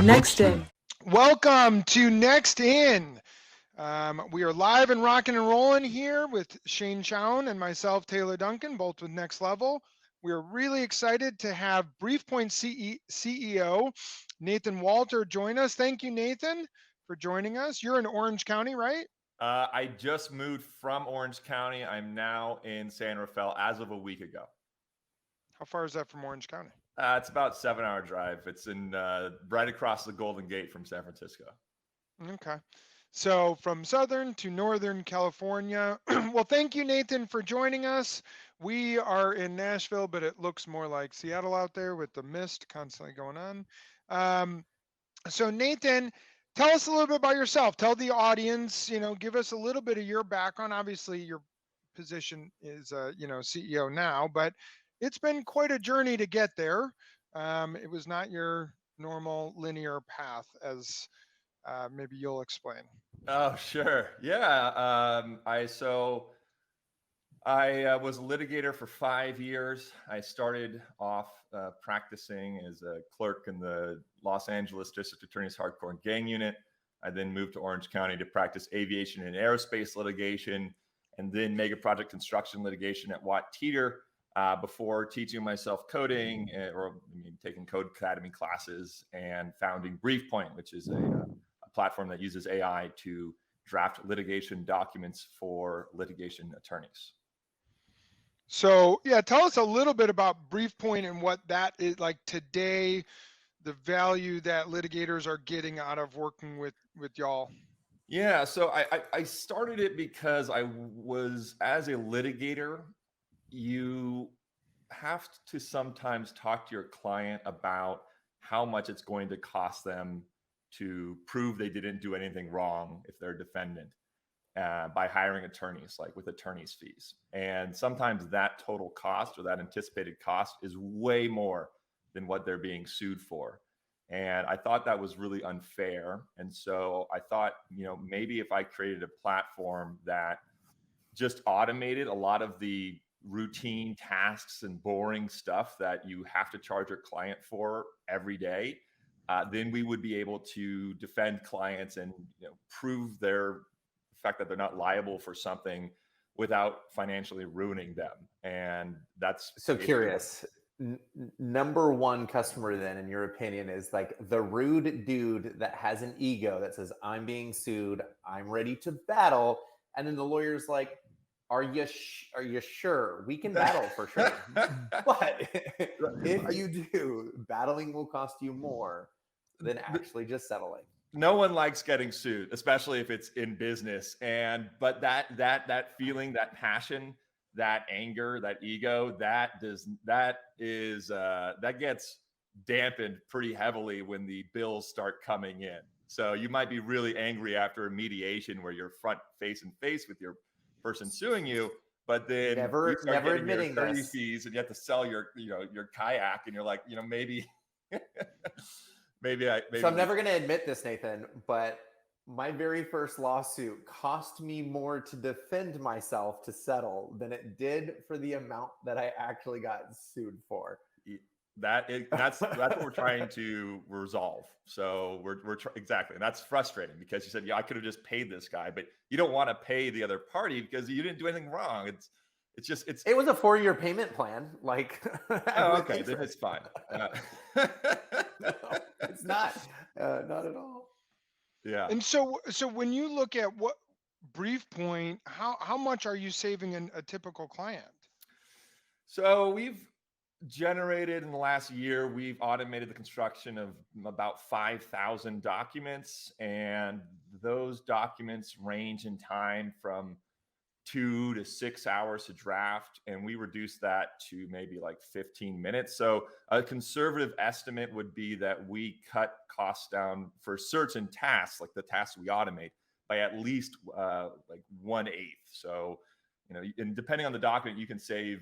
Next In. Welcome to Next In. We are live and rocking and rolling here with Shane Chown and myself, Taylor Duncan, both with Next Level. We're really excited to have BriefPoint CEO Nathan Walter join us. Thank you, Nathan, for joining us. You're in Orange County, right? I just moved from Orange County. I'm now in San Rafael as of a week ago. How far is that from Orange County? It's about a 7-hour drive. It's in right across the Golden Gate from San Francisco. Okay. So from Southern to Northern California. Well, thank you, Nathan, for joining us. We are in Nashville, but it looks more like Seattle out there with the mist constantly going on. So Nathan, tell us a little bit about yourself. Tell the audience, give us a little bit of your background. Obviously, your position is, CEO now, but it's been quite a journey to get there. It was not your normal linear path, as maybe you'll explain. Oh, sure. Yeah. I was a litigator for 5 years. I started off practicing as a clerk in the Los Angeles District Attorney's Hardcore Gang Unit. I then moved to Orange County to practice aviation and aerospace litigation, and then mega project construction litigation at Watt Teeter before teaching myself coding taking Code Academy classes and founding BriefPoint, which is a platform that uses AI to draft litigation documents for litigation attorneys. So yeah, tell us a little bit about BriefPoint and what that is like today, the value that litigators are getting out of working with y'all. Yeah, so I started it because as a litigator, you have to sometimes talk to your client about how much it's going to cost them to prove they didn't do anything wrong if they're a defendant by hiring attorneys, like with attorney's fees. And sometimes that total cost or that anticipated cost is way more than what they're being sued for. And I thought that was really unfair. And so I thought, maybe if I created a platform that just automated a lot of the routine tasks and boring stuff that you have to charge your client for every day, then we would be able to defend clients and prove the fact that they're not liable for something without financially ruining them. And that's so curious. Number one customer then, in your opinion, is like the rude dude that has an ego that says, I'm being sued, I'm ready to battle. And then the lawyer's like, are you sure? We can battle for sure. But if you do, battling will cost you more than actually just settling. No one likes getting sued, especially if it's in business. But that feeling, that passion, that anger, that ego, that gets dampened pretty heavily when the bills start coming in. So you might be really angry after a mediation where you're face with your person suing you, but then never admitting your attorney fees, and you have to sell your kayak, and you're like, maybe maybe. So I'm never going to admit this, Nathan, but my very first lawsuit cost me more to defend myself to settle than it did for the amount that I actually got sued for. That's what we're trying to resolve. So exactly. And that's frustrating because you said, I could have just paid this guy, but you don't want to pay the other party because you didn't do anything wrong. It was a 4-year payment plan. Like, okay, then it's fine. No, it's not at all. Yeah. And so when you look at what BriefPoint, how much are you saving a typical client? So we've generated in the last year, we've automated the construction of about 5,000 documents, and those documents range in time from 2 to 6 hours to draft, and we reduced that to maybe like 15 minutes. So a conservative estimate would be that we cut costs down for certain tasks, like the tasks we automate, by at least like 1/8. So, and depending on the document, you can save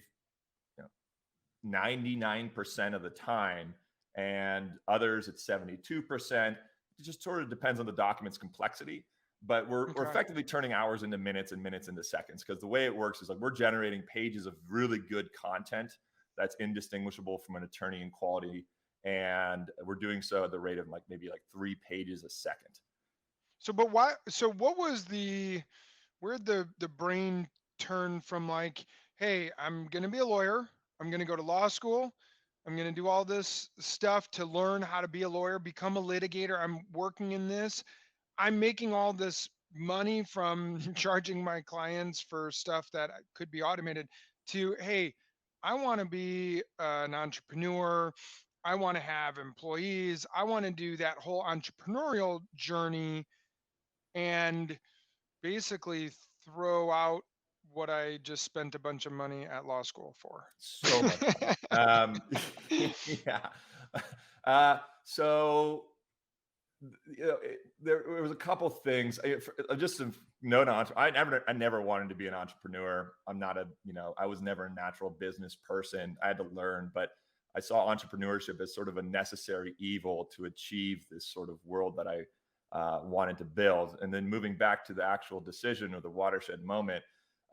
99% of the time, and others it's 72%. It just sort of depends on the document's complexity. But we're effectively turning hours into minutes and minutes into seconds, because the way it works is like we're generating pages of really good content that's indistinguishable from an attorney in quality And we're doing so at the rate of maybe 3 pages a second. So, but why? So, what was where'd the brain turn from hey, I'm gonna be a lawyer, I'm gonna go to law school, I'm gonna do all this stuff to learn how to be a lawyer, become a litigator, I'm working in this, I'm making all this money from charging my clients for stuff that could be automated, to hey, I want to be an entrepreneur, I want to have employees, I want to do that whole entrepreneurial journey and basically throw out what I just spent a bunch of money at law school for. So much money. Yeah. So there was a couple things. Just a note on, I never wanted to be an entrepreneur. I'm not I was never a natural business person. I had to learn, but I saw entrepreneurship as sort of a necessary evil to achieve this sort of world that I wanted to build. And then moving back to the actual decision or the watershed moment,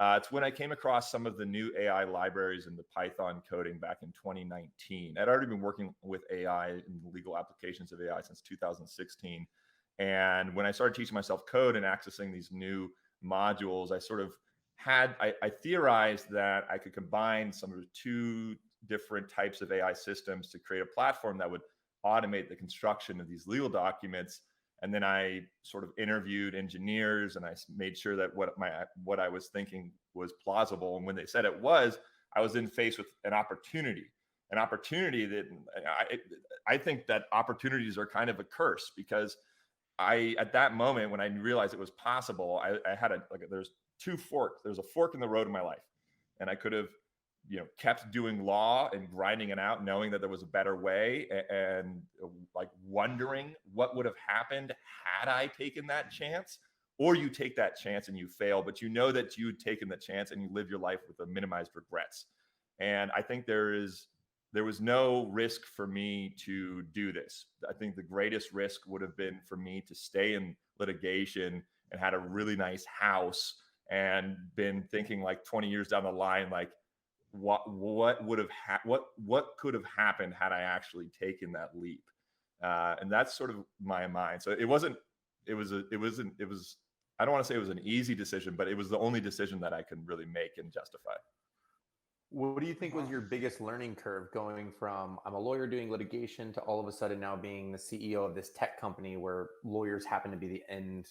it's when I came across some of the new AI libraries in the Python coding back in 2019. I'd already been working with AI and legal applications of AI since 2016. And when I started teaching myself code and accessing these new modules, I sort of I theorized that I could combine some of the two different types of AI systems to create a platform that would automate the construction of these legal documents. And then I sort of interviewed engineers, and I made sure that what I was thinking was plausible. And when they said it was, I was then faced with an opportunity that I think that opportunities are kind of a curse, because at that moment when I realized it was possible, I had there's two forks. There's a fork in the road in my life, and I could have kept doing law and grinding it out, knowing that there was a better way, and wondering what would have happened had I taken that chance. Or you take that chance and you fail, but you know that you'd taken the chance and you live your life with a minimized regrets. And I think there was no risk for me to do this. I think the greatest risk would have been for me to stay in litigation and had a really nice house and been thinking 20 years down the line, what could have happened had I actually taken that leap. And that's sort of my mind. So it was I don't want to say it was an easy decision, but it was the only decision that I could really make and justify. What do you think was your biggest learning curve, going from I'm a lawyer doing litigation to all of a sudden now being the CEO of this tech company where lawyers happen to be the end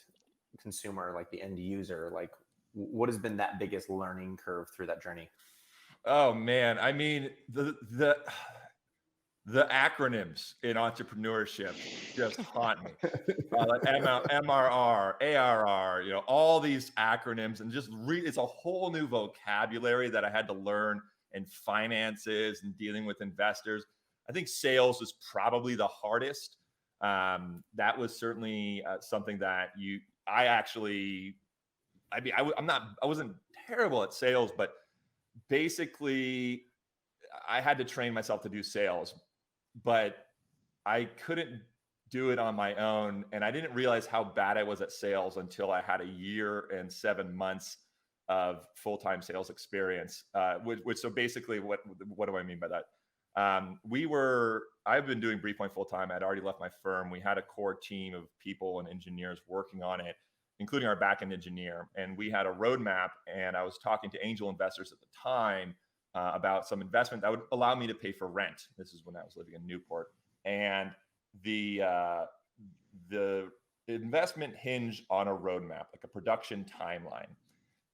consumer, the end user? What has been that biggest learning curve through that journey? Oh man, I mean the acronyms in entrepreneurship just haunt me. MRR, ARR, all these acronyms, and just it's a whole new vocabulary that I had to learn, and finances and dealing with investors. I think sales is probably the hardest. That was certainly something that I wasn't terrible at sales, but basically I had to train myself to do sales, but I couldn't do it on my own. And I didn't realize how bad I was at sales until I had a year and 7 months of full-time sales experience. So basically what do I mean by that? I've been doing BriefPoint full-time. I'd already left my firm. We had a core team of people and engineers working on it, including our backend engineer. And we had a roadmap, and I was talking to angel investors at the time about some investment that would allow me to pay for rent. This is when I was living in Newport. And the investment hinged on a roadmap, like a production timeline.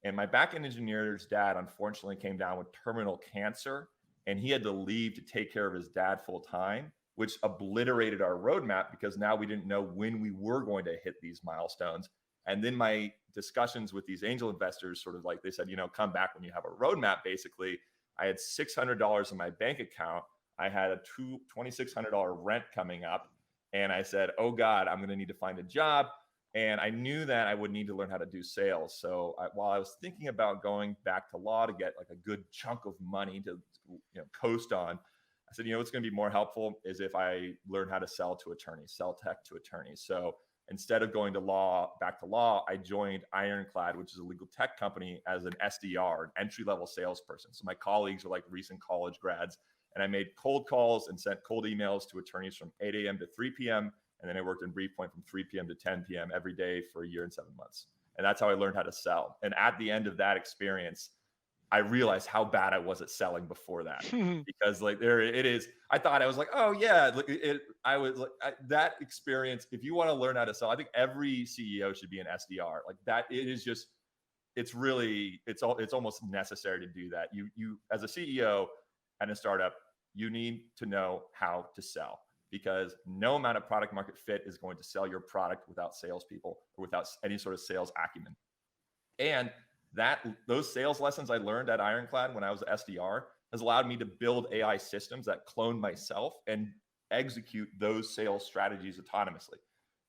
And my backend engineer's dad, unfortunately, came down with terminal cancer, and he had to leave to take care of his dad full time, which obliterated our roadmap because now we didn't know when we were going to hit these milestones. And then my discussions with these angel investors sort of they said, come back when you have a roadmap. Basically, I had $600 in my bank account. I had a $2,600 rent coming up. And I said, oh God, I'm going to need to find a job. And I knew that I would need to learn how to do sales. So while I was thinking about going back to law to get a good chunk of money to coast on, I said, what's going to be more helpful is if I learn how to sell tech to attorneys. So instead of going back to law, I joined Ironclad, which is a legal tech company, as an SDR, an entry-level salesperson. So my colleagues are recent college grads, And I made cold calls and sent cold emails to attorneys from 8 a.m. to 3 p.m. And then I worked in BriefPoint from 3 p.m. to 10 p.m. every day for a year and 7 months. And that's how I learned how to sell. And at the end of that experience, I realized how bad I was at selling before that, because like there it is. I thought I was like, oh yeah, I was like that experience. If you want to learn how to sell, I think every CEO should be an SDR. Like that, it is just, it's almost necessary to do that. You as a CEO and a startup, you need to know how to sell, because no amount of product market fit is going to sell your product without salespeople or without any sort of sales acumen. And those sales lessons I learned at Ironclad when I was SDR has allowed me to build AI systems that clone myself and execute those sales strategies autonomously.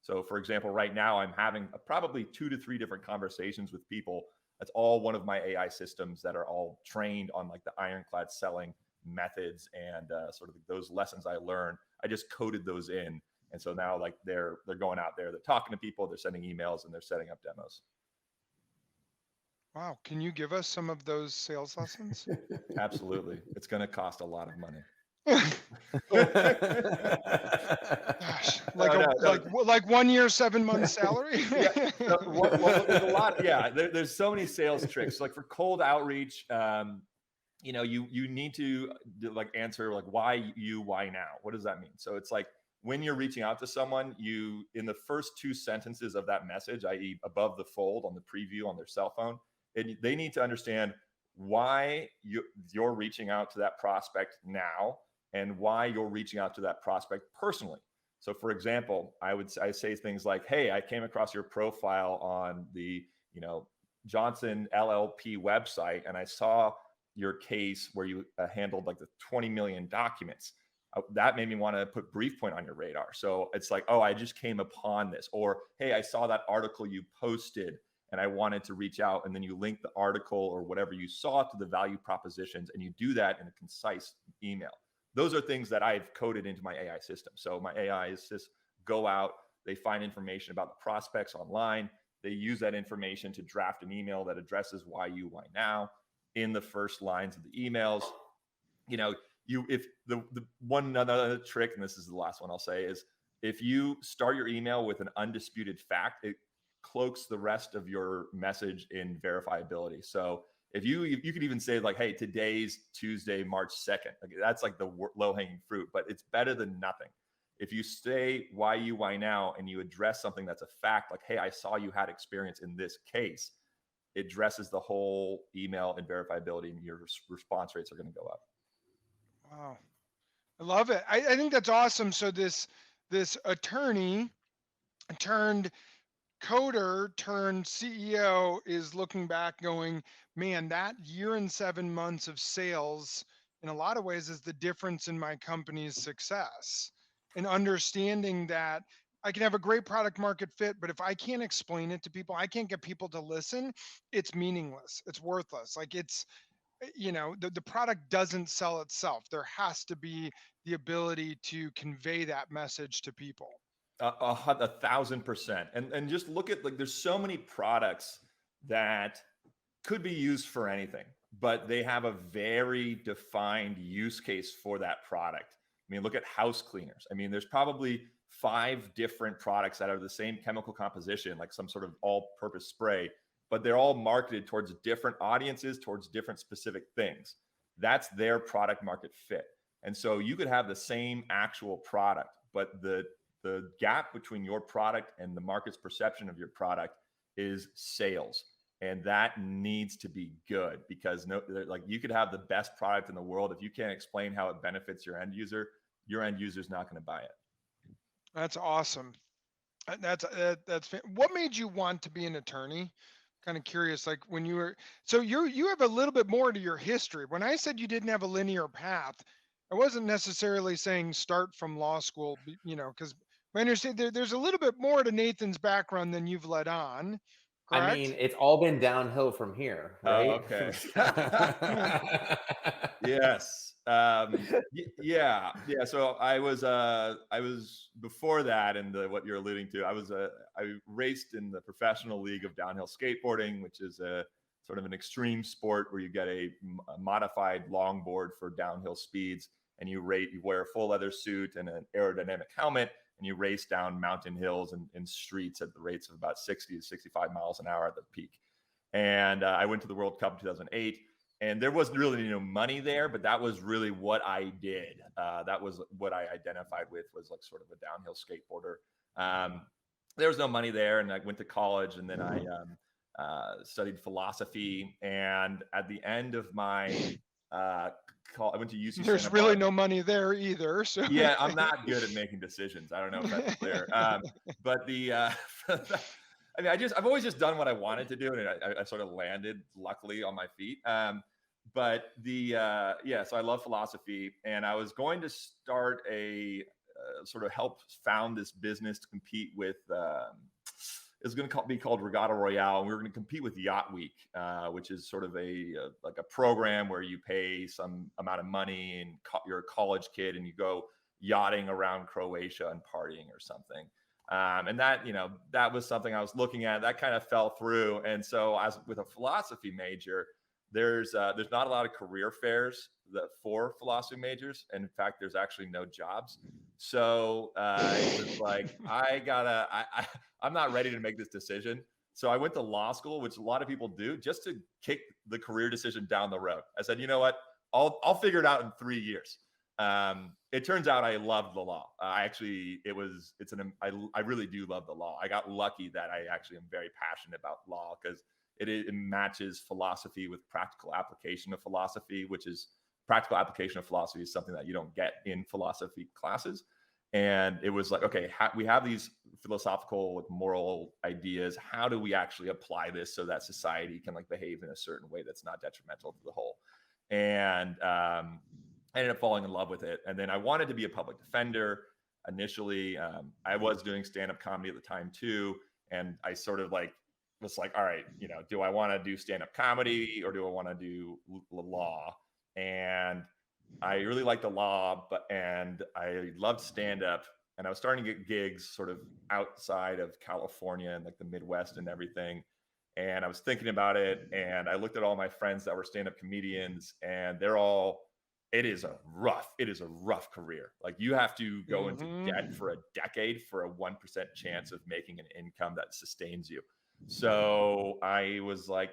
So for example, right now I'm having probably 2 to 3 different conversations with people. That's all one of my AI systems that are all trained on like the Ironclad selling methods and sort of those lessons I learned. I just coded those in. And so now like they're going out there, they're talking to people, they're sending emails, and they're setting up demos. Wow. Can you give us some of those sales lessons? Absolutely. It's going to cost a lot of money. Gosh, No. like 1 year, 7 months salary. Yeah. Well, there's a lot. Yeah. There's so many sales tricks. Like for cold outreach, you need to like answer like why now? What does that mean? So it's like when you're reaching out to someone, you in the first 2 sentences of that message, i.e. above the fold on the preview on their cell phone, they need to understand why you're reaching out to that prospect now and why you're reaching out to that prospect personally. So for example, I say things like, hey, I came across your profile on the, Johnson LLP website, and I saw your case where you handled like the 20 million documents. That made me want to put BriefPoint on your radar. So it's like, oh, I just came upon this. Or, hey, I saw that article you posted and I wanted to reach out. And then you link the article or whatever you saw to the value propositions, and you do that in a concise email. Those are things that I've coded into my AI system. So my AI is just go out, they find information about the prospects online. They use that information to draft an email that addresses why now in the first lines of the emails. If the one other trick, and this is the last one I'll say, is if you start your email with an undisputed fact, it cloaks the rest of your message in verifiability. So if you could even say like, hey, today's Tuesday, March 2nd, like that's like the low hanging fruit, but it's better than nothing. If you say why now and you address something that's a fact, like, hey, I saw you had experience in this case, it addresses the whole email and verifiability, and your response rates are going to go up. Wow. I love it. I think that's awesome. So this attorney turned coder turned CEO is looking back going, man, that year and 7 months of sales in a lot of ways is the difference in my company's success. And understanding that I can have a great product market fit, but if I can't explain it to people, I can't get people to listen, it's meaningless. It's worthless. Like the product doesn't sell itself. There has to be the ability to convey that message to people. 1,000%. And just look at, like, there's so many products that could be used for anything, but they have a very defined use case for that product. I mean, look at house cleaners. I mean, there's probably 5 different products that are the same chemical composition, like some sort of all-purpose spray, but they're all marketed towards different audiences, towards different specific things. That's their product market fit. And so you could have the same actual product, but the gap between your product and the market's perception of your product is sales. And that needs to be good, because like you could have the best product in the world. If you can't explain how it benefits your end user's not going to buy it. That's awesome. That's what made you want to be an attorney? Kind of curious, like when you were, so you have a little bit more to your history. When I said you didn't have a linear path, I wasn't necessarily saying start from law school, because I understand there's a little bit more to Nathan's background than you've let on, correct? I mean, it's all been downhill from here, right? Okay. Yes. Yeah. So I was before that, and what you're alluding to, I raced in the professional league of downhill skateboarding, which is a sort of an extreme sport where you get a modified longboard for downhill speeds. and you wear a full leather suit and an aerodynamic helmet, and you race down mountain hills and streets at the rates of about 60 to 65 miles an hour at the peak. And I went to the World Cup in 2008, and there wasn't really no money there, but that was really what I did. That was what I identified with, was like sort of a downhill skateboarder. There was no money there, and I went to college, and then I studied philosophy. And at the end of my I went to UC. There's Santa really Barbara. no money there either. So Yeah, I'm not good at making decisions. I don't know if that's clear. But I mean, I've always just done what I wanted to do, and I sort of landed luckily on my feet. So I love philosophy, and I was going to start a sort of help found this business to compete with. It was going to be called Regatta Royale, and we were going to compete with Yacht Week, which is sort of like a program where you pay some amount of money and you're a college kid and you go yachting around Croatia and partying or something. And that was something I was looking at. That kind of fell through. And so as with a philosophy major, there's not a lot of career fairs for philosophy majors. And in fact, there's actually no jobs. So it was like, I'm not ready to make this decision. So I went to law school, which a lot of people do, just to kick the career decision down the road. I said, you know what? I'll figure it out in 3 years. It turns out I loved the law. I really do love the law. I got lucky that I actually am very passionate about law, because it matches philosophy with practical application of philosophy, which is practical application of philosophy is something that you don't get in philosophy classes. And it was like, okay, we have these philosophical, moral ideas. How do we actually apply this so that society can behave in a certain way that's not detrimental to the whole? And I ended up falling in love with it. And then I wanted to be a public defender initially. I was doing stand-up comedy at the time too. And I sort of was like, all right, do I want to do stand-up comedy or do I want to do law? And I really liked the law, and I loved stand-up, and I was starting to get gigs sort of outside of California and the Midwest and everything. And I was thinking about it, and I looked at all my friends that were stand-up comedians, and it is a rough career. You have to go into debt for a decade for a 1% chance of making an income that sustains you. So I was like,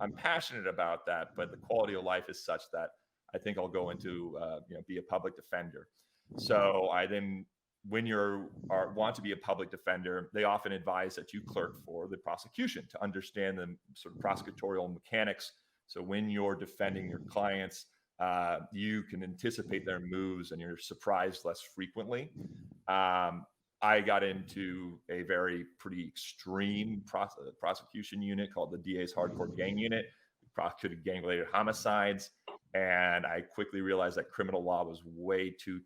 I'm passionate about that, but the quality of life is such that I think I'll go into, be a public defender. So when you want to be a public defender, they often advise that you clerk for the prosecution to understand the sort of prosecutorial mechanics. So when you're defending your clients, you can anticipate their moves and you're surprised less frequently. I got into a pretty extreme prosecution unit called the DA's Hardcore Gang Unit. We prosecuted gang-related homicides, and I quickly realized that criminal law was way too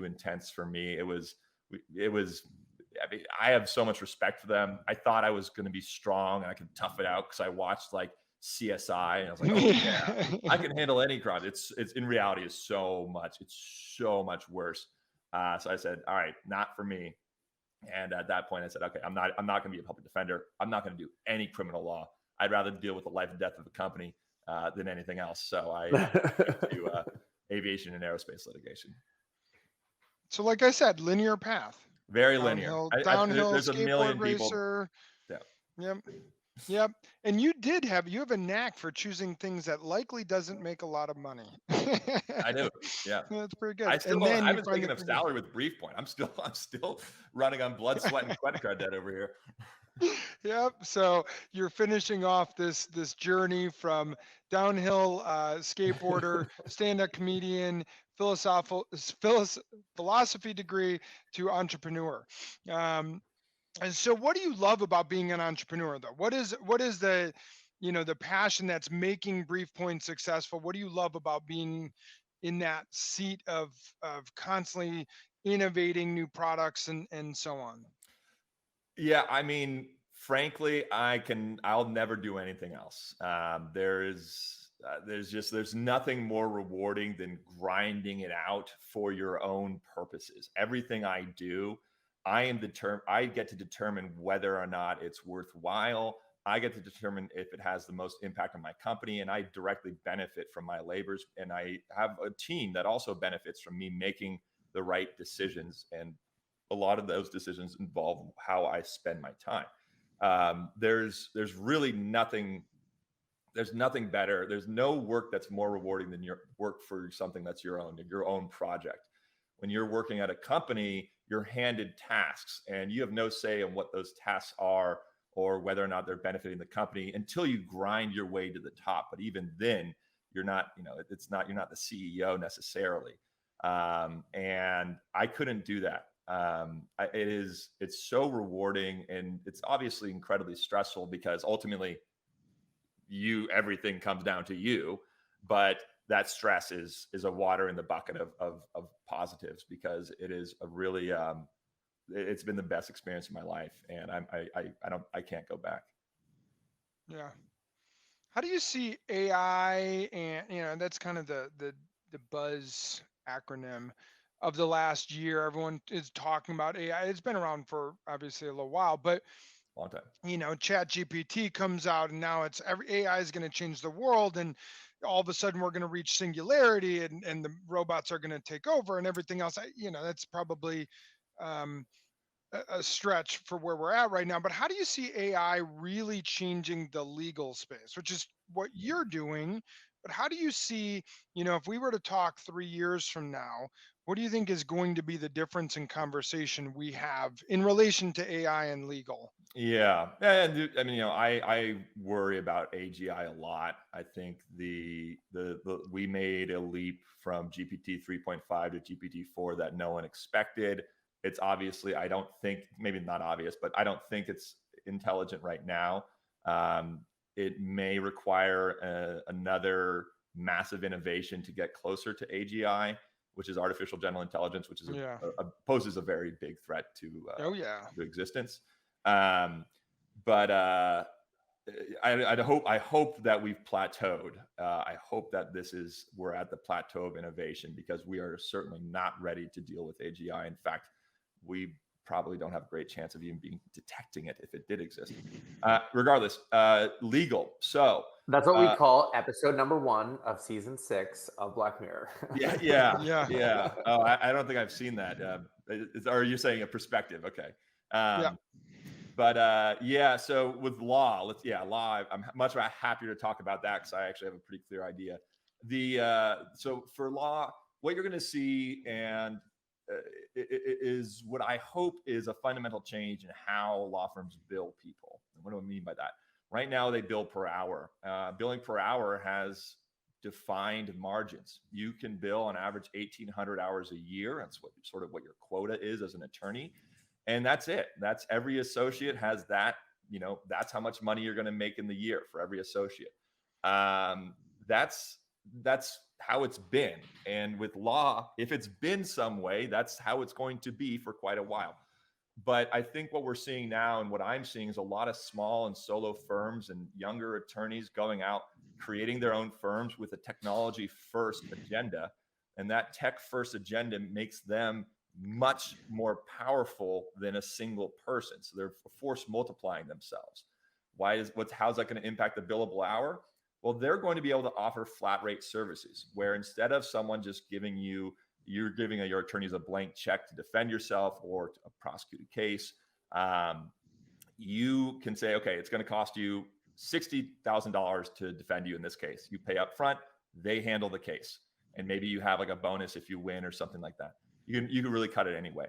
intense for me. It was. I mean, I have so much respect for them. I thought I was going to be strong and I could tough it out because I watched CSI, and I was like, oh yeah, I can handle any crime. It's in reality is so much worse. So I said, all right, not for me. And at that point I said, okay, I'm not going to be a public defender. I'm not going to do any criminal law. I'd rather deal with the life and death of the company than anything else. So I went to aviation and aerospace litigation. So like I said, linear path. Very linear. Downhill there's a million racer. People. Yeah. Yep. And you have a knack for choosing things that likely doesn't make a lot of money. I do. Yeah. That's pretty good. I haven't taken a salary with BriefPoint. I'm still running on blood, sweat, and credit card debt over here. Yep. So you're finishing off this journey from downhill skateboarder, stand-up comedian, philosophy degree to entrepreneur. And so what do you love about being an entrepreneur though? What is the, the passion that's making BriefPoint successful? What do you love about being in that seat of constantly innovating new products and so on? Yeah. I mean, frankly, I'll never do anything else. There's nothing more rewarding than grinding it out for your own purposes. Everything I do, I get to determine whether or not it's worthwhile, I get to determine if it has the most impact on my company, and I directly benefit from my labors. And I have a team that also benefits from me making the right decisions. And a lot of those decisions involve how I spend my time. There's really nothing. There's nothing better. There's no work that's more rewarding than your work for something that's your own project. When you're working at a company, you're handed tasks and you have no say in what those tasks are or whether or not they're benefiting the company until you grind your way to the top. But even then, you're not, you're not the CEO necessarily. And I couldn't do that. It's so rewarding, and it's obviously incredibly stressful because ultimately everything comes down to you, but that stress is a water in the bucket of positives, because it is a really it's been the best experience of my life, and I can't go back. Yeah. How do you see AI, and that's kind of the buzz acronym of the last year. Everyone is talking about AI. It's been around for obviously a little while, but Long time. Chat GPT comes out and now it's AI is going to change the world, and all of a sudden we're going to reach singularity, and the robots are going to take over and everything else. That's probably um, a stretch for where we're at right now. But how do you see AI really changing the legal space, which is what you're doing? But how do you see, if we were to talk 3 years from now, what do you think is going to be the difference in conversation we have in relation to AI and legal? Yeah, and I mean, I worry about AGI a lot. I think the we made a leap from GPT 3.5 to GPT 4 that no one expected. It's obviously, I don't think, maybe not obvious, but I don't think it's intelligent right now. It may require another massive innovation to get closer to AGI, which is artificial general intelligence, which is Yeah. poses a very big threat to Oh yeah. to existence. But I hope that we've plateaued. I hope that we're at the plateau of innovation, because we are certainly not ready to deal with AGI. In fact, we probably don't have a great chance of even detecting it if it did exist. Regardless, legal. So that's what we call episode number 1 of season 6 of Black Mirror. Yeah. Oh, I don't think I've seen that. Are you saying a perspective? Okay. Yeah. But yeah, so with law, law, I'm much happier to talk about that because I actually have a pretty clear idea. So for law, what you're going to see is what I hope is a fundamental change in how law firms bill people. And what do I mean by that? Right now, they bill per hour. Billing per hour has defined margins. You can bill on average 1,800 hours a year. That's what your quota is as an attorney. And that's it. That's every associate has that, that's how much money you're going to make in the year for every associate. That's how it's been. And with law, if it's been some way, that's how it's going to be for quite a while. But I think what we're seeing now, and what I'm seeing, is a lot of small and solo firms and younger attorneys going out, creating their own firms with a technology first agenda. And that tech first agenda makes them much more powerful than a single person. So they're force multiplying themselves. How's that going to impact the billable hour? Well, they're going to be able to offer flat rate services, where instead of someone just you're giving your attorneys a blank check to defend yourself or to prosecute a case. You can say, okay, it's going to cost you $60,000 to defend you in this case. You pay up front, they handle the case. And maybe you have like a bonus if you win or something like that. You can really cut it anyway.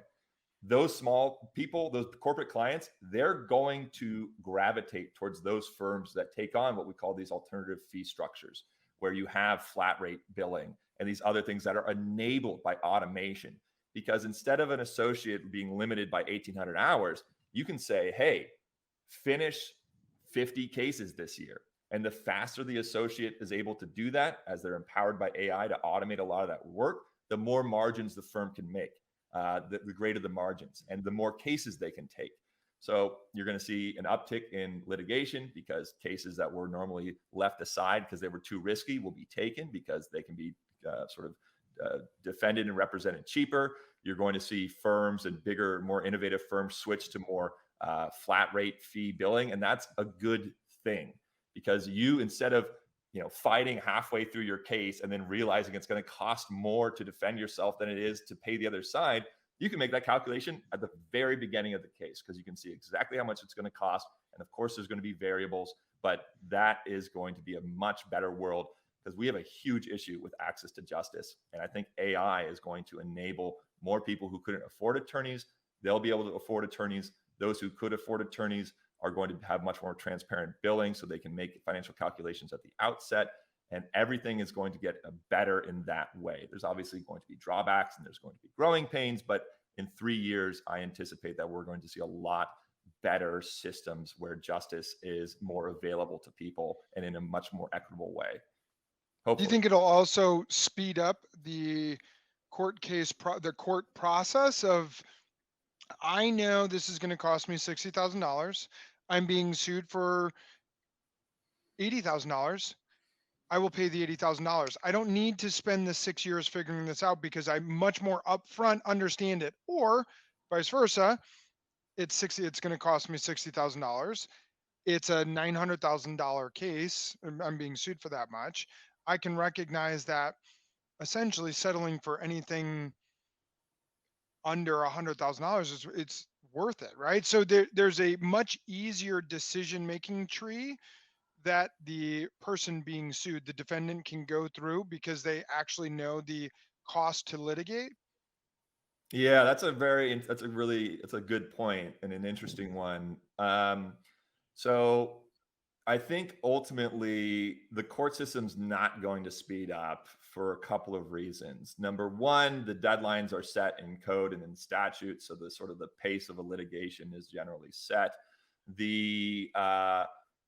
Those small people, those corporate clients, they're going to gravitate towards those firms that take on what we call these alternative fee structures, where you have flat rate billing and these other things that are enabled by automation. Because instead of an associate being limited by 1,800 hours, you can say, hey, finish 50 cases this year. And the faster the associate is able to do that, as they're empowered by AI to automate a lot of that work, the more margins the firm can make, the greater the margins, and the more cases they can take. So you're going to see an uptick in litigation, because cases that were normally left aside because they were too risky will be taken because they can be defended and represented cheaper. You're going to see firms and bigger, more innovative firms switch to more flat rate fee billing, and that's a good thing, because you, instead of fighting halfway through your case and then realizing it's going to cost more to defend yourself than it is to pay the other side, you can make that calculation at the very beginning of the case, because you can see exactly how much it's going to cost. And of course, there's going to be variables, but that is going to be a much better world, because we have a huge issue with access to justice. And I think AI is going to enable more people who couldn't afford attorneys. They'll be able to afford attorneys. Those who could afford attorneys are going to have much more transparent billing, so they can make financial calculations at the outset. And everything is going to get better in that way. There's obviously going to be drawbacks and there's going to be growing pains, but in 3 years, I anticipate that we're going to see a lot better systems where justice is more available to people and in a much more equitable way. Do Hopefully. you think it'll also speed up the court case, the court process of, I know this is going to cost me $60,000. I'm being sued for $80,000. I will pay the $80,000. I don't need to spend the 6 years figuring this out, because I much more upfront understand it. Or vice versa, it's going to cost me $60,000. It's a $900,000 case. I'm being sued for that much. I can recognize that essentially settling for anything under $100,000 it's worth it, right? So there's a much easier decision-making tree that the person being sued, the defendant, can go through, because they actually know the cost to litigate. Yeah, that's a good point and an interesting one. So I think ultimately the court system's not going to speed up for a couple of reasons. Number one, the deadlines are set in code and in statute, so the pace of a litigation is generally set.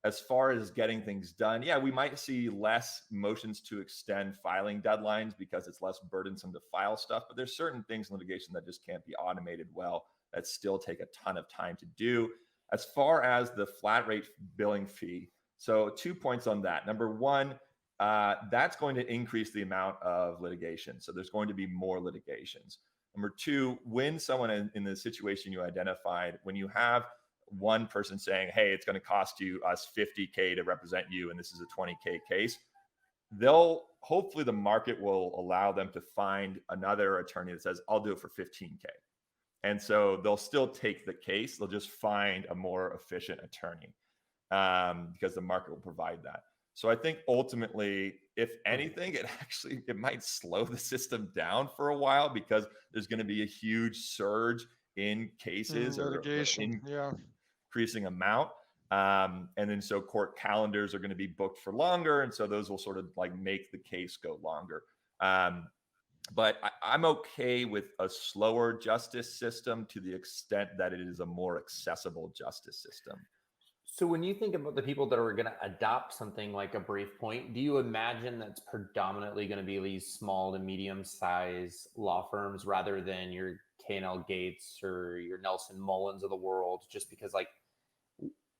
As far as getting things done, yeah, we might see less motions to extend filing deadlines because it's less burdensome to file stuff, but there's certain things in litigation that just can't be automated well, that still take a ton of time to do. As far as the flat rate billing fee, so 2 points on that. Number one, that's going to increase the amount of litigation. So there's going to be more litigations. Number two, when someone in the situation you identified, when you have one person saying, hey, it's going to cost us $50K to represent you, and this is a $20K case, hopefully the market will allow them to find another attorney that says, I'll do it for $15K. And so they'll still take the case. They'll just find a more efficient attorney, because the market will provide that. So I think ultimately, if anything, it might slow the system down for a while, because there's going to be a huge surge in cases or litigation, yeah, increasing amount. And then so court calendars are going to be booked for longer. And so those will sort of like make the case go longer. But I'm okay with a slower justice system to the extent that it is a more accessible justice system. So when you think about the people that are going to adopt something like a BriefPoint, do you imagine that's predominantly going to be these small to medium size law firms rather than your K&L Gates or your Nelson Mullins of the world? Just because, like,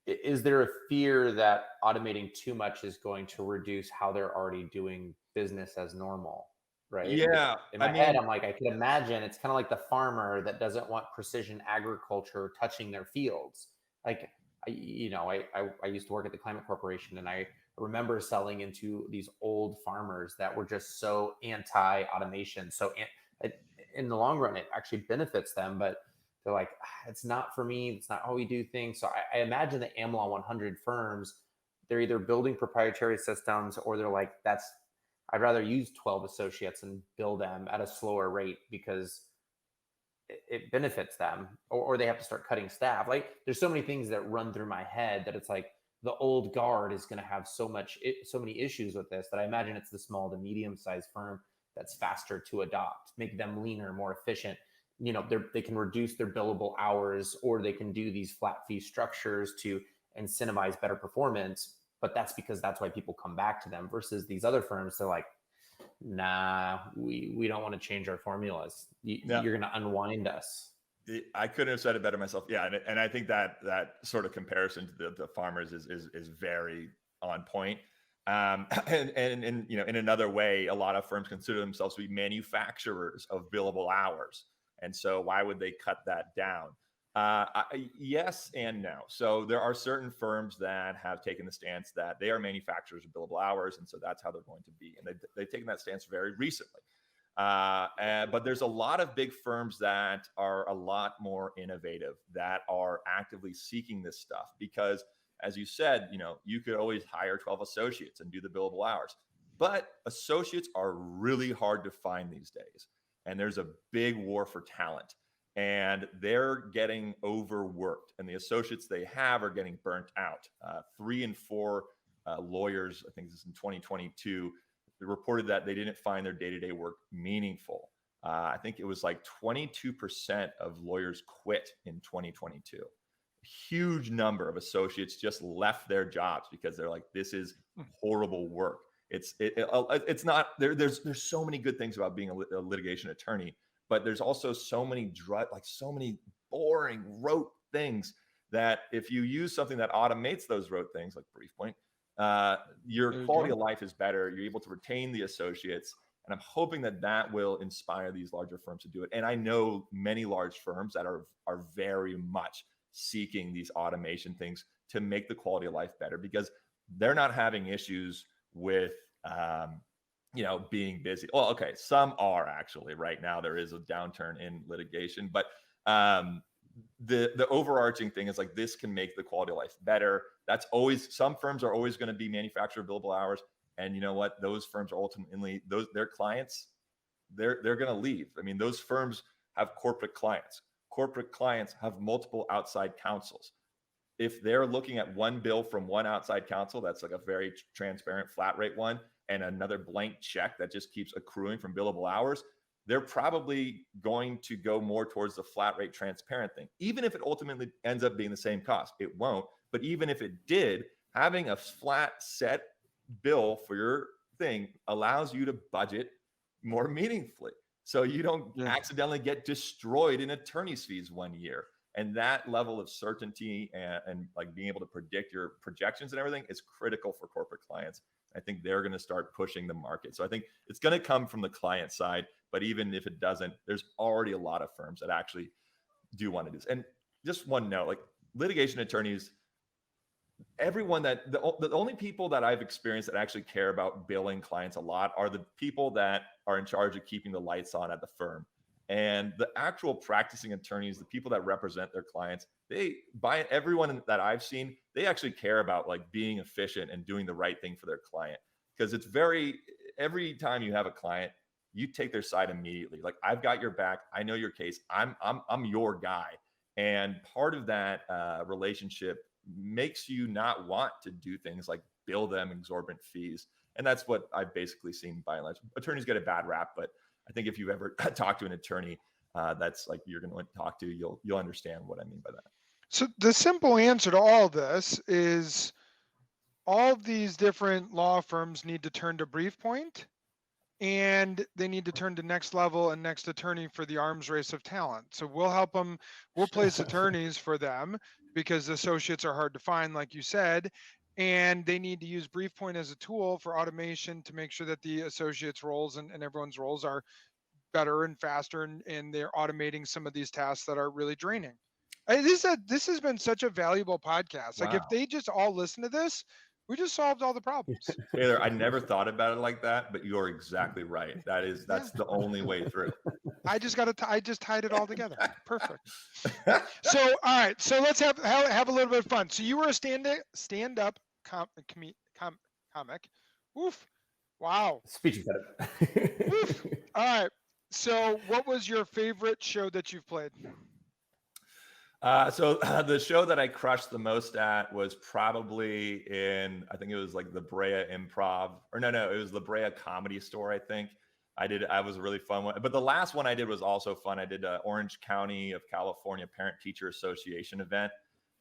is there a fear that automating too much is going to reduce how they're already doing business as normal? Right? Yeah. In my head, I'm like, I can imagine it's kind of like the farmer that doesn't want precision agriculture touching their fields. Like, I used to work at the Climate Corporation, and I remember selling into these old farmers that were just so anti-automation. So in the long run, it actually benefits them, but they're like, it's not for me. It's not how we do things. So I imagine the AmLaw 100 firms, they're either building proprietary systems, or they're like, I'd rather use 12 associates and bill them at a slower rate because it benefits them, or they have to start cutting staff. Like, there's so many things that run through my head that it's like the old guard is going to have so many issues with this, that I imagine it's the small to medium sized firm that's faster to adopt, make them leaner, more efficient. They can reduce their billable hours, or they can do these flat fee structures to incentivize better performance. But that's because that's why people come back to them, versus these other firms. They're like, nah, we don't want to change our formulas. You're going to unwind us. I couldn't have said it better myself. Yeah. And I think that sort of comparison to the farmers is very on point. And in another way, a lot of firms consider themselves to be manufacturers of billable hours. And so why would they cut that down? Yes and no. So there are certain firms that have taken the stance that they are manufacturers of billable hours, and so that's how they're going to be. And they've taken that stance very recently. But there's a lot of big firms that are a lot more innovative, that are actively seeking this stuff because, as you said, you could always hire 12 associates and do the billable hours. But associates are really hard to find these days. And there's a big war for talent. And they're getting overworked. And the associates they have are getting burnt out. 3 in 4 lawyers, I think this is in 2022, reported that they didn't find their day-to-day work meaningful. I think it was like 22% of lawyers quit in 2022. Huge number of associates just left their jobs because they're like, this is horrible work. It's not there. There's so many good things about being a litigation attorney, but there's also so many so many boring rote things that if you use something that automates those rote things like BriefPoint, your quality of life is better. You're able to retain the associates. And I'm hoping that will inspire these larger firms to do it. And I know many large firms that are very much seeking these automation things to make the quality of life better because they're not having issues with, being busy. Well, okay, some are actually. Right now, there is a downturn in litigation, but the overarching thing is like this can make the quality of life better. That's always, some firms are always going to be manufacturer billable hours, and you know what? Those firms are ultimately their clients. They're going to leave. I mean, those firms have corporate clients. Corporate clients have multiple outside counsels. If they're looking at one bill from one outside counsel, that's like a very transparent flat rate one, and another blank check that just keeps accruing from billable hours, they're probably going to go more towards the flat rate transparent thing. Even if it ultimately ends up being the same cost, it won't. But even if it did, having a flat set bill for your thing allows you to budget more meaningfully. So you don't accidentally get destroyed in attorney's fees one year. And that level of certainty and like being able to predict your projections and everything is critical for corporate clients. I think they're going to start pushing the market. So I think it's going to come from the client side, but even if it doesn't, there's already a lot of firms that actually do want to do this. And just one note, like litigation attorneys, everyone that the only people that I've experienced that actually care about billing clients a lot are the people that are in charge of keeping the lights on at the firm. And the actual practicing attorneys, the people that represent their clients, by everyone that I've seen, they actually care about like being efficient and doing the right thing for their client. Because it's every time you have a client, you take their side immediately. Like, I've got your back. I know your case. I'm your guy. And part of that relationship makes you not want to do things like bill them exorbitant fees. And that's what I've basically seen by and large. Attorneys get a bad rap, but I think if you've ever talked to an attorney that's like you're going to talk to, you'll understand what I mean by that. So the simple answer to all this is all of these different law firms need to turn to BriefPoint, and they need to turn to Next Level and Next Attorney for the arms race of talent. So we'll help them. We'll place attorneys for them because associates are hard to find, like you said, and they need to use BriefPoint as a tool for automation to make sure that the associates' roles and everyone's roles are better and faster, and they're automating some of these tasks that are really draining. This has been such a valuable podcast. Wow. Like, if they just all listen to this, we just solved all the problems. Taylor, I never thought about it like that, but you're exactly right. That's the only way through. I just tied it all together. Perfect. So, all right. So let's have a little bit of fun. So you were a stand-up comic. Oof. Wow. Speech impediment. Oof. All right. So what was your favorite show that you've played? So the show that I crushed the most at was probably I think it was like the Brea Improv, or no, it was the Brea Comedy Store, I think. I was a really fun one. But the last one I did was also fun. I did Orange County of California Parent Teacher Association event.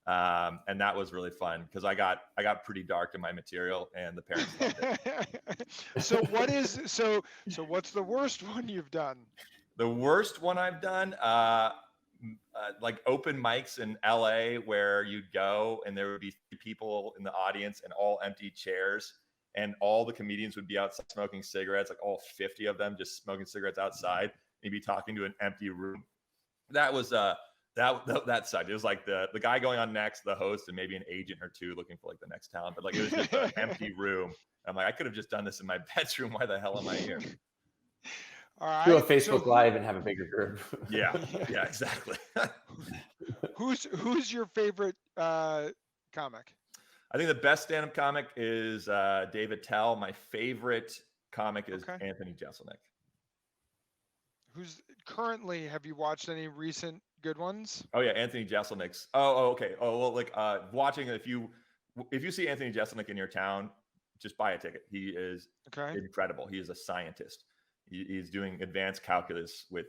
And that was really fun because I got pretty dark in my material and the parents loved it. So what's the worst one you've done? The worst one I've done, like open mics in LA where you'd go and there would be 3 people in the audience and all empty chairs, and all the comedians would be outside smoking cigarettes, like all 50 of them just smoking cigarettes outside. And you'd be talking to an empty room. That was That sucked. It was like the guy going on next, the host, and maybe an agent or two looking for like the next talent. But like it was just an empty room. I'm like, I could have just done this in my bedroom. Why the hell am I here? All Do a right. Facebook Live and have a bigger group. Yeah, exactly. Who's your favorite comic? I think the best stand-up comic is David Tell. My favorite comic is Okay. Anthony Jeselnik. Who's currently? Have you watched any recent good ones? Oh yeah, Anthony Jeselnik's. Oh, okay. Oh well, like watching if you see Anthony Jeselnik in your town, just buy a ticket. He is Okay. incredible. He is a scientist. He's doing advanced calculus with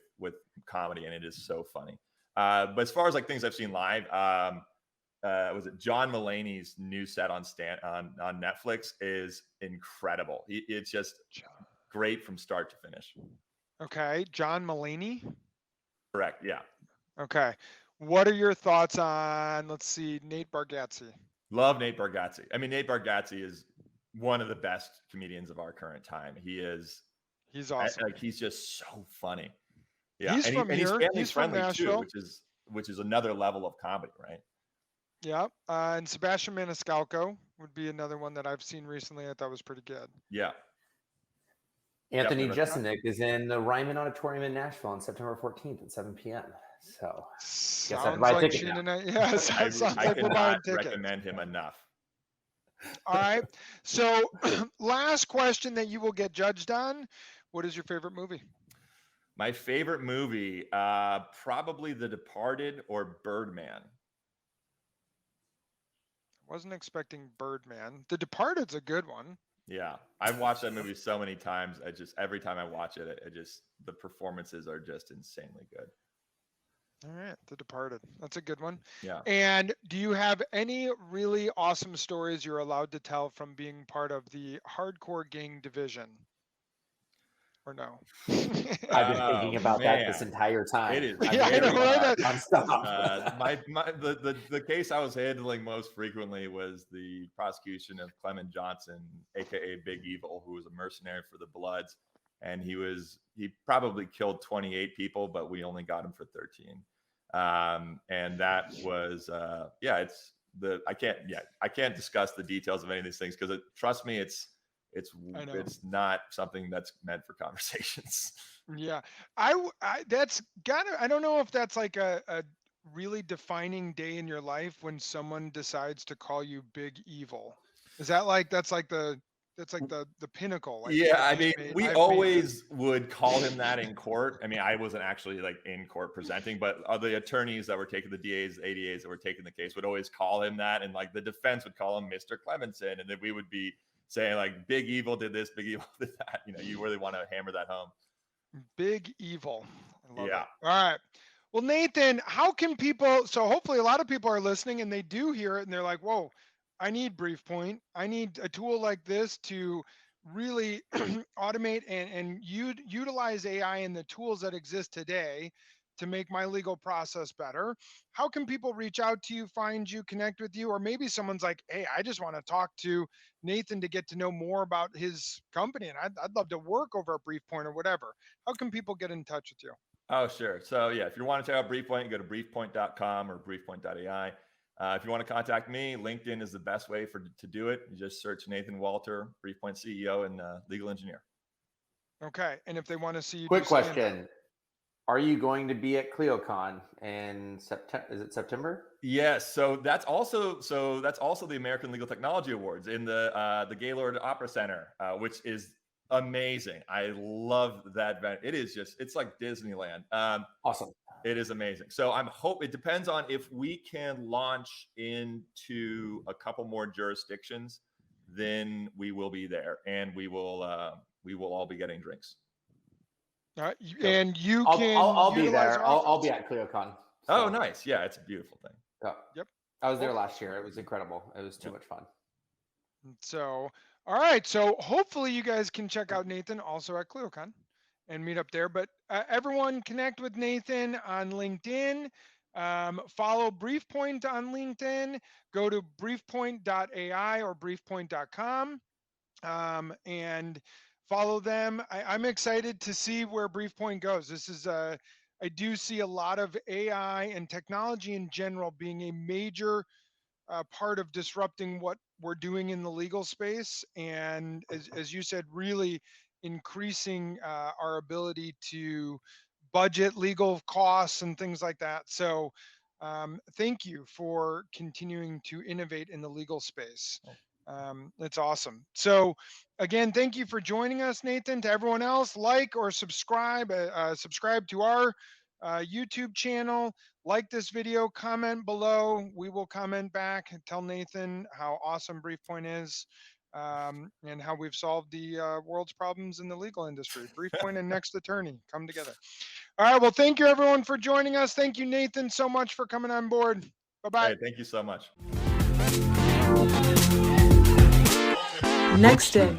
comedy, and it is so funny. But as far as like things I've seen live, was it John Mulaney's new set on Netflix is incredible. It's just great from start to finish. Okay, John Mulaney. Correct. Yeah. Okay. What are your thoughts on, let's see, Nate Bargatze? Love Nate Bargatze. I mean, Nate Bargatze is one of the best comedians of our current time. He's awesome. Like he's just so funny. Yeah, he's from here. He's family He's from friendly Nashville, too, which is another level of comedy, right? Yeah, and Sebastian Maniscalco would be another one that I've seen recently. I thought was pretty good. Yeah. Anthony Jeselnik is in the Ryman Auditorium in Nashville on September 14th at 7 p.m. So sounds like Shane and I. Yeah, sounds like we're buying tickets. Recommend him enough. All right. So, last question that you will get judged on. What is your favorite movie? My favorite movie, probably The Departed or Birdman. Wasn't expecting Birdman. The Departed's a good one. Yeah, I've watched that movie so many times. Every time I watch it, the performances are just insanely good. All right, The Departed. That's a good one. Yeah. And do you have any really awesome stories you're allowed to tell from being part of the hardcore gang division? Or no? I've been thinking about that this entire time. It is. Yeah, I know, right? The case I was handling most frequently was the prosecution of Clement Johnson, aka Big Evil, who was a mercenary for the Bloods, and he probably killed 28 people, but we only got him for 13. And that was I can't discuss the details of any of these things because trust me, it's not something that's meant for conversations. Yeah, I don't know if that's like a really defining day in your life when someone decides to call you Big Evil. Is that like that's like the pinnacle? Like, yeah, I mean, we always would call him that in court. I mean, I wasn't actually like in court presenting, but the attorneys that were taking the DAs, ADAs that were taking the case would always call him that, and like the defense would call him Mr. Clemenson, and then we would be saying like Big Evil did this, Big Evil did that. You know, you really want to hammer that home. Big Evil. I love Yeah. it. All right. Well, Nathan, how can people, so hopefully a lot of people are listening and they do hear it and they're like, whoa, I need BriefPoint. I need a tool like this to really automate and utilize AI and the tools that exist today to make my legal process better. How can people reach out to you, find you, connect with you? Or maybe someone's like, hey, I just want to talk to Nathan to get to know more about his company, and I'd love to work over at BriefPoint or whatever. How can people get in touch with you? Oh, sure. So yeah, if you want to check out BriefPoint, go to briefpoint.com or briefpoint.ai. If you want to contact me, LinkedIn is the best way to do it. You just search Nathan Walter, BriefPoint CEO and legal engineer. Okay. And if they want to see you, quick question. Are you going to be at ClioCon in September? Is it September? Yes. So that's also the American Legal Technology Awards in the Gaylord Opera Center, which is amazing. I love that event. It's like Disneyland. Awesome. It is amazing. So it depends on if we can launch into a couple more jurisdictions, then we will be there, and we will all be getting drinks. All right, and I'll be there. I'll be at ClioCon. So. Oh, nice. Yeah, it's a beautiful thing. Yeah. Yep. I was there last year. It was incredible. It was too much fun. So, all right. So hopefully you guys can check out Nathan also at ClioCon and meet up there. But everyone connect with Nathan on LinkedIn. Follow BriefPoint on LinkedIn. Go to briefpoint.ai or briefpoint.com and follow them. I'm excited to see where BriefPoint goes. This is I do see a lot of AI and technology in general being a major part of disrupting what we're doing in the legal space. And as you said, really increasing our ability to budget legal costs and things like that. So thank you for continuing to innovate in the legal space. That's awesome. So again, thank you for joining us, Nathan. To everyone else, like or subscribe to our YouTube channel, like this video, comment below. We will comment back and tell Nathan how awesome BriefPoint is, and how we've solved the world's problems in the legal industry. BriefPoint and Next Attorney come together. All right. Well, thank you everyone for joining us. Thank you, Nathan, so much for coming on board. Bye-bye. Hey, thank you so much. Next day.